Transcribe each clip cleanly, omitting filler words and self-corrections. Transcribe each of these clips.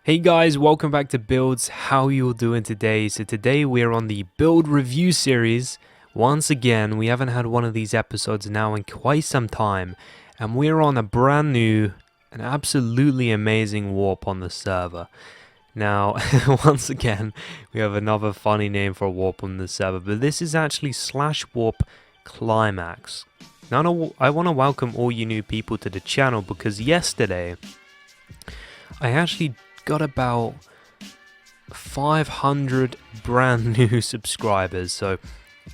Hey guys, welcome back to Buildz. How you all doing today? So today we're on the build review series. Once again, we haven't had one of these episodes now in quite some time, and we're on a brand new and absolutely amazing warp on the server. Now, once again, we have another funny name for a warp on the server, but this is actually /warp climax. Now, I want to welcome all you new people to the channel because yesterday I actually got about 500 brand new subscribers, so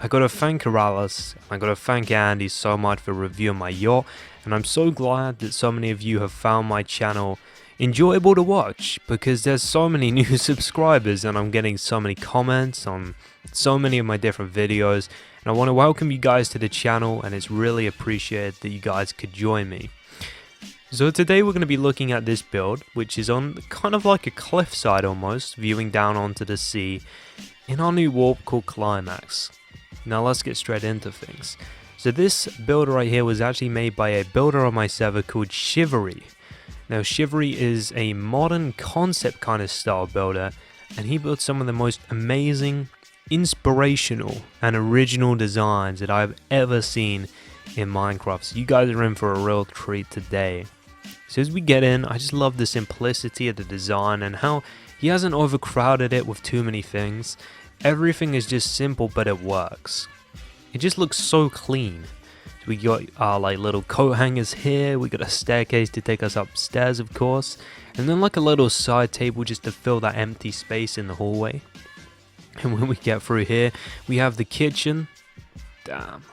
I gotta thank Corrales, I gotta thank Andy so much for reviewing my yacht, and I'm so glad that so many of you have found my channel enjoyable to watch because there's so many new subscribers and I'm getting so many comments on so many of my different videos, and I want to welcome you guys to the channel, and it's really appreciated that you guys could join me. So today we're going to be looking at this build, which is on kind of like a cliffside almost, viewing down onto the sea, in our new warp called Climax. Now let's get straight into things. So this build right here was actually made by a builder on my server called Chivery. Now Chivery is a modern concept kind of style builder, and he built some of the most amazing, inspirational and original designs that I've ever seen in Minecraft. So you guys are in for a real treat today. So as we get in, I just love the simplicity of the design and how he hasn't overcrowded it with too many things. Everything is just simple, but it works. It just looks so clean. So we got our like little coat hangers here, we got a staircase to take us upstairs of course, and then like a little side table just to fill that empty space in the hallway. And when we get through here, we have the kitchen. Damn.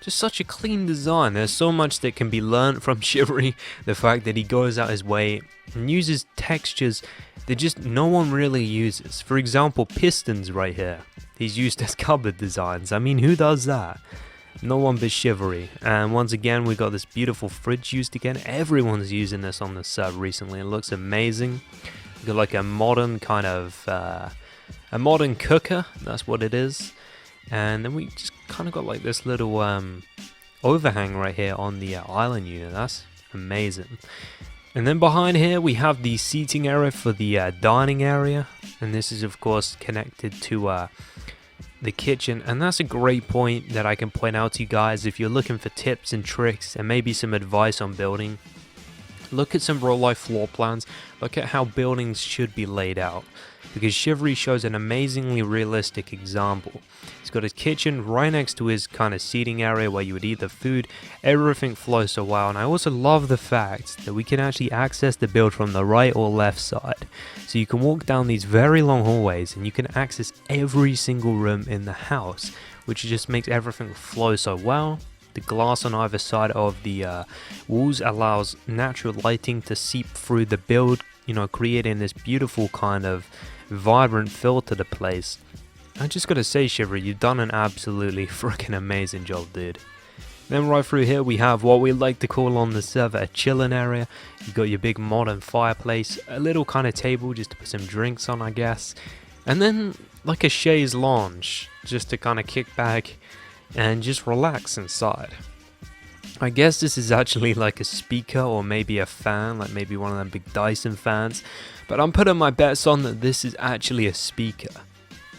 Just such a clean design. There's so much that can be learned from Chivery. The fact that he goes out his way and uses textures that just no one really uses. For example, pistons right here. He's used as cupboard designs. I mean, who does that? No one but Chivery. And once again, we got this beautiful fridge used again. Everyone's using this on the server recently. It looks amazing. We got like a modern kind of a modern cooker. That's what it is. And then we just kind of got like this little overhang right here on the island unit. That's amazing. And then behind here we have the seating area for the dining area, and this is of course connected to the kitchen. And that's a great point that I can point out to you guys if you're looking for tips and tricks and maybe some advice on building. Look at some real life floor plans. Look at how buildings should be laid out, because Chivery shows an amazingly realistic example. He's got his kitchen right next to his kind of seating area where you would eat the food. Everything flows so well, and I also love the fact that we can actually access the build from the right or left side. So you can walk down these very long hallways and you can access every single room in the house, which just makes everything flow so well. The glass on either side of the walls allows natural lighting to seep through the build, you know, creating this beautiful kind of vibrant feel to the place. I just gotta say, Chivery, you've done an absolutely freaking amazing job, dude. Then right through here we have what we like to call on the server a chilling area. You got your big modern fireplace, a little kind of table just to put some drinks on, I guess, and then like a chaise lounge just to kind of kick back and just relax inside. I guess this is actually like a speaker or maybe a fan, like maybe one of them big Dyson fans, but I'm putting my bets on that this is actually a speaker.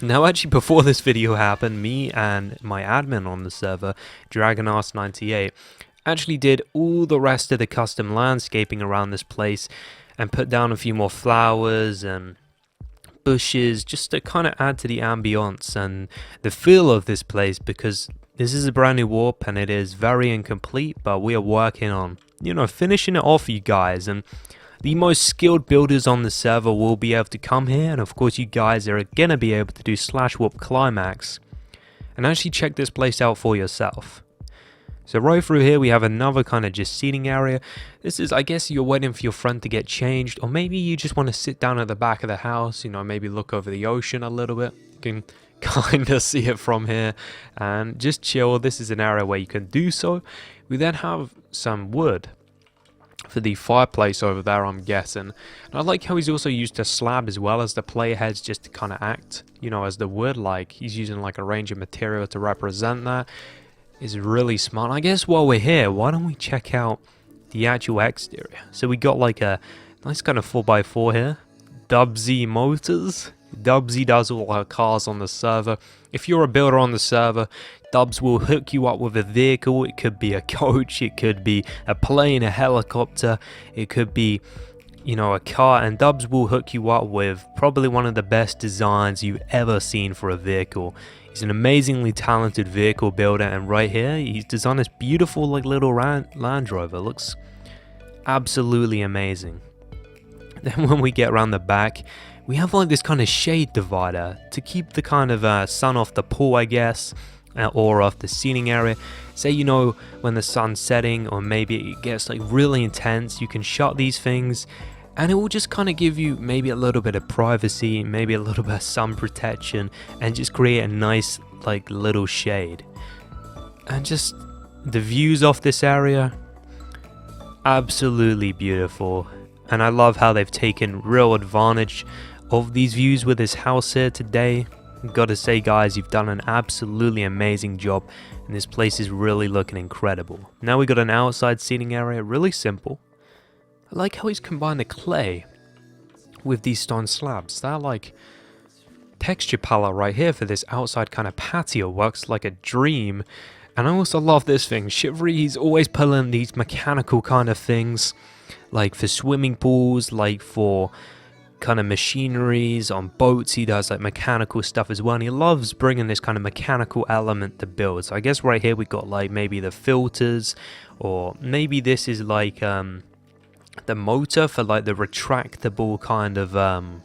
Now actually before this video happened, me and my admin on the server, DragonArse98, actually did all the rest of the custom landscaping around this place and put down a few more flowers and bushes just to kind of add to the ambience and the feel of this place, because this is a brand new warp and it is very incomplete, but we are working on, you know, finishing it off for you guys. And the most skilled builders on the server will be able to come here, and of course you guys are gonna be able to do /warp climax and actually check this place out for yourself. So right through here we have another kind of just seating area. This is, I guess, you're waiting for your friend to get changed, or maybe you just want to sit down at the back of the house, you know, maybe look over the ocean a little bit. You can kind of see it from here and just chill. This is an area where you can do so. We then have some wood for the fireplace over there, I'm guessing. And I like how he's also used a slab as well as the player heads just to kind of act, you know, as the wood. Like he's using like a range of material to represent that. Is really smart. I guess while we're here, why don't we check out the actual exterior? So we got like a Nice kind of 4x4 here. Buildz Motors. Buildz does all our cars on the server. If you're a builder on the server, Buildz will hook you up with a vehicle. It could be a coach, it could be a plane, a helicopter, it could be, you know, a car, and Buildz will hook you up with probably one of the best designs you've ever seen for a vehicle. He's an amazingly talented vehicle builder, and right here he's designed this beautiful like little Land Rover. Looks absolutely amazing. Then when we get around the back, we have like this kind of shade divider to keep the kind of sun off the pool, I guess, or off the seating area. Say, you know, when the sun's setting, or maybe it gets like really intense, you can shut these things and it will just kind of give you maybe a little bit of privacy, maybe a little bit of sun protection, and just create a nice like little shade. And just the views off this area, absolutely beautiful. And I love how they've taken real advantage of these views with this house here today. Gotta say, guys, you've done an absolutely amazing job, and this place is really looking incredible. Now we got an outside seating area, really simple. I like how he's combined the clay with these stone slabs. That like texture palette right here for this outside kind of patio works like a dream. And I also love this thing. Chivery, he's always pulling these mechanical kind of things, like for swimming pools, like for kind of machineries on boats. He does like mechanical stuff as well, and he loves bringing this kind of mechanical element to build. So I guess right here we got like maybe the filters, or maybe this is like the motor for like the retractable kind of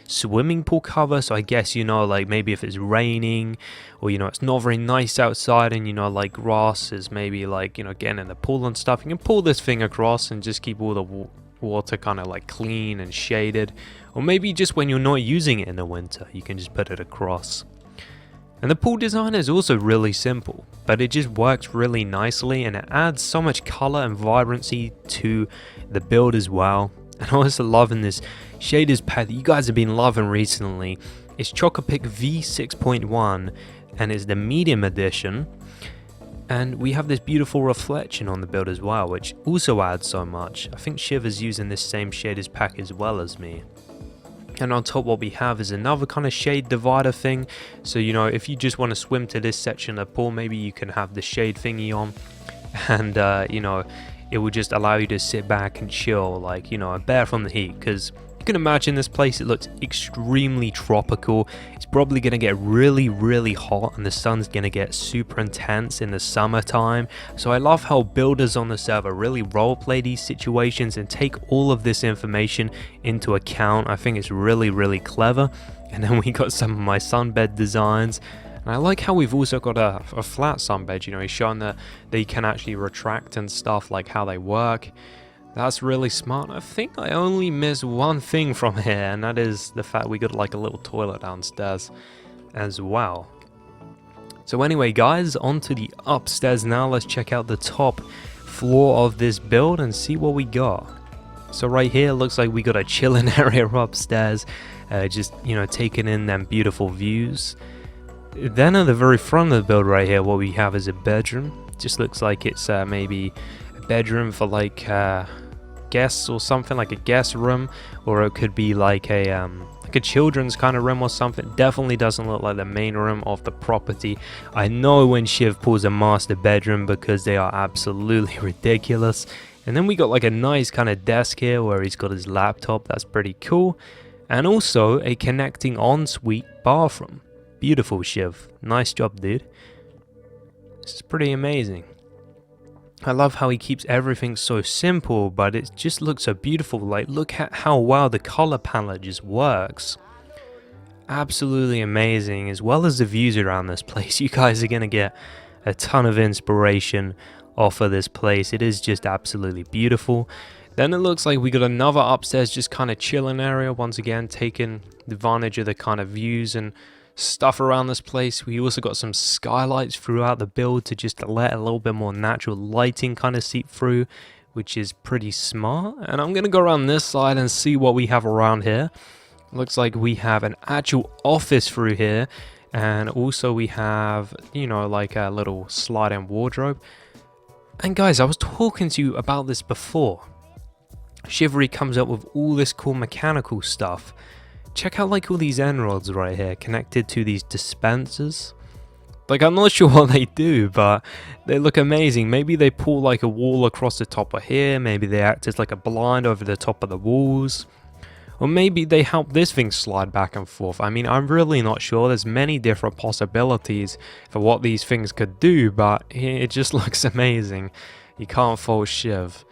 swimming pool cover. So I guess, you know, like maybe if it's raining, or, you know, it's not very nice outside, and, you know, like grass is maybe like, you know, getting in the pool and stuff, you can pull this thing across and just keep all the water kind of like clean and shaded. Or maybe just when you're not using it in the winter, you can just put it across. And the pool design is also really simple, but it just works really nicely, and it adds so much color and vibrancy to the build as well. And I'm also loving this shaders pack that you guys have been loving recently. It's Chocopic V6.1, and it's the medium edition. And we have this beautiful reflection on the build as well, which also adds so much. I think Shiv is using this same shaders pack as well as me. And on top, what we have is another kind of shade divider thing. So, you know, if you just want to swim to this section of the pool, maybe you can have the shade thingy on, and you know, it will just allow you to sit back and chill, like, you know, and bear from the heat. Because you can imagine this place, it looks extremely tropical. It's probably going to get really, really hot, and the sun's going to get super intense in the summertime. So I love how builders on the server really roleplay these situations and take all of this information into account. I think it's really, really clever. And then we got some of my sunbed designs. And I like how we've also got a flat sunbed. You know, he's shown that they can actually retract and stuff, like how they work. That's really smart. I think I only missed one thing from here, and that is the fact we got like a little toilet downstairs as well. So anyway, guys, on to the upstairs now. Let's check out the top floor of this build and see what we got. So right here, looks like we got a chilling area upstairs, just, you know, taking in them beautiful views. Then at the very front of the build right here, what we have is a bedroom. Just looks like it's maybe a bedroom for like guests or something, like a guest room, or it could be like a children's kind of room or something. Definitely doesn't look like the main room of the property. I know when Shiv pulls a master bedroom, because they are absolutely ridiculous. And then we got like a nice kind of desk here where he's got his laptop. That's pretty cool. And also a connecting ensuite bathroom. Beautiful, Shiv. Nice job, dude. This is pretty amazing. I love how he keeps everything so simple, but it just looks so beautiful. Like, look at how well the color palette just works. Absolutely amazing, as well as the views around this place. You guys are going to get a ton of inspiration off of this place. It is just absolutely beautiful. Then it looks like we got another upstairs just kind of chilling area. Once again, taking advantage of the kind of views and stuff around this place. We also got some skylights throughout the build to just let a little bit more natural lighting kind of seep through, which is pretty smart. And I'm gonna go around this side and see what we have around here. Looks like we have an actual office through here, and also we have, you know, like a little slide-in wardrobe. And guys, I was talking to you about this before. Chivery comes up with all this cool mechanical stuff. Check out like all these end rods right here connected to these dispensers. Like, I'm not sure what they do, but they look amazing. Maybe they pull like a wall across the top of here. Maybe they act as like a blind over the top of the walls. Or maybe they help this thing slide back and forth. I mean, I'm really not sure. There's many different possibilities for what these things could do, but it just looks amazing. You can't fault Shiv.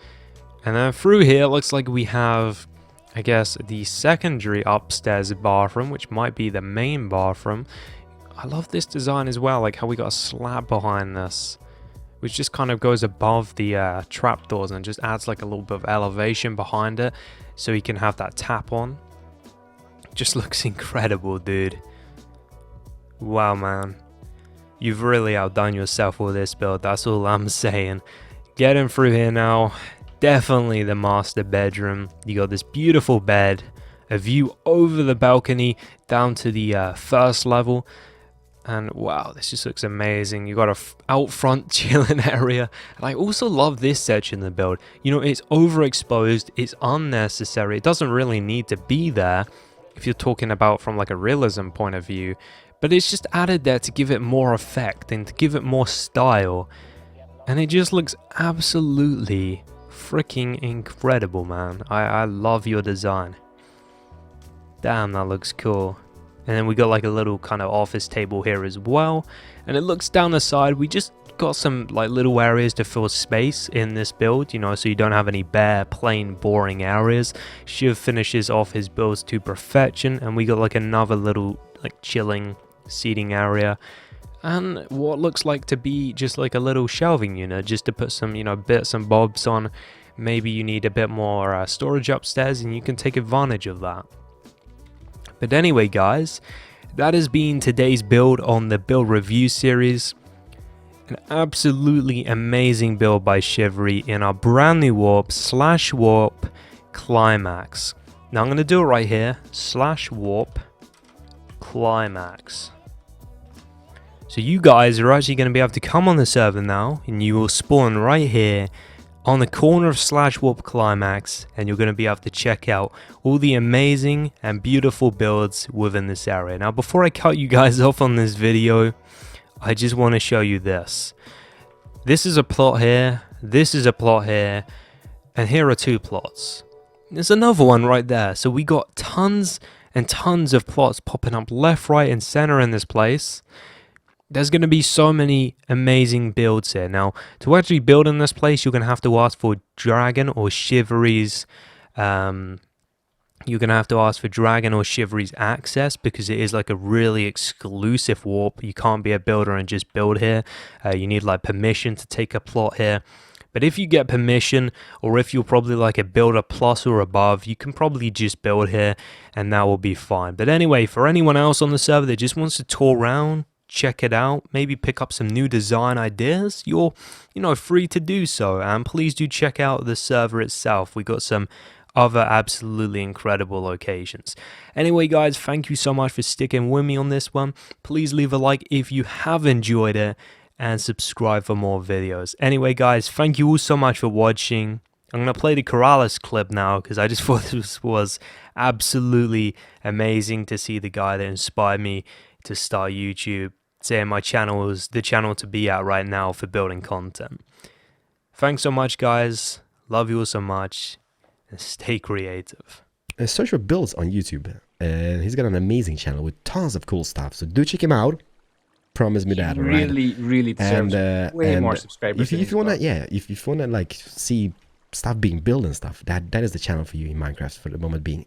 And then through here, it looks like we have, I guess, the secondary upstairs bathroom, which might be the main bathroom. I love this design as well, like how we got a slab behind this, which just kind of goes above the trapdoors and just adds like a little bit of elevation behind it, so you can have that tap on. Just looks incredible, dude. Wow, man. You've really outdone yourself with this build, that's all I'm saying. Getting through here now, definitely the master bedroom. You got this beautiful bed, a view over the balcony down to the first level. And wow, this just looks amazing. You got a out front chilling area. And I also love this section of the build. You know, it's overexposed, it's unnecessary. It doesn't really need to be there if you're talking about from like a realism point of view. But it's just added there to give it more effect and to give it more style. And it just looks absolutely freaking incredible, man. I love your design. Damn, that looks cool. And then we got like a little kind of office table here as well. And it looks down the side. We just got some like little areas to fill space in this build, you know, so you don't have any bare, plain, boring areas. Shiv finishes off his builds to perfection. And we got like another little like chilling seating area. And what looks like to be just like a little shelving unit, just to put some, you know, bits and bobs on. Maybe you need a bit more storage upstairs and you can take advantage of that. But anyway, guys, that has been today's build on the build review series. An absolutely amazing build by Chivery in our brand new warp/warp climax. Now I'm going to do it right here, /warp climax. So you guys are actually going to be able to come on the server now, and you will spawn right here on the corner of /warp climax, and you're going to be able to check out all the amazing and beautiful builds within this area. Now before I cut you guys off on this video, I just want to show you this. This is a plot here, this is a plot here, and here are two plots. There's another one right there. So we got tons and tons of plots popping up left, right, and center in this place. There's going to be so many amazing builds here. Now, to actually build in this place, you're going to have to ask for Dragon or Chivery's. You're going to have to ask for Dragon or Chivery's access, because it is like a really exclusive warp. You can't be a builder and just build here. You need like permission to take a plot here. But if you get permission, or if you're probably like a builder plus or above, you can probably just build here and that will be fine. But anyway, for anyone else on the server that just wants to tour around, check it out, maybe pick up some new design ideas, you're, you know, free to do so. And please do check out the server itself. We got some other absolutely incredible locations. Anyway, guys, thank you so much for sticking with me on this one. Please leave a like if you have enjoyed it, and subscribe for more videos. Anyway, guys, thank you all so much for watching. I'm going to play the Corrales clip now, because I just thought this was absolutely amazing to see the guy that inspired me to start YouTube saying my channel is the channel to be at right now for building content. Thanks so much, guys. Love you all so much, and stay creative. Search for Buildz on YouTube, and he's got an amazing channel with tons of cool stuff, so do check him out. Promise me that, right? Really deserves way more subscribers. If you wanna, if you wanna like see stuff being built and stuff, that is the channel for you in Minecraft for the moment being.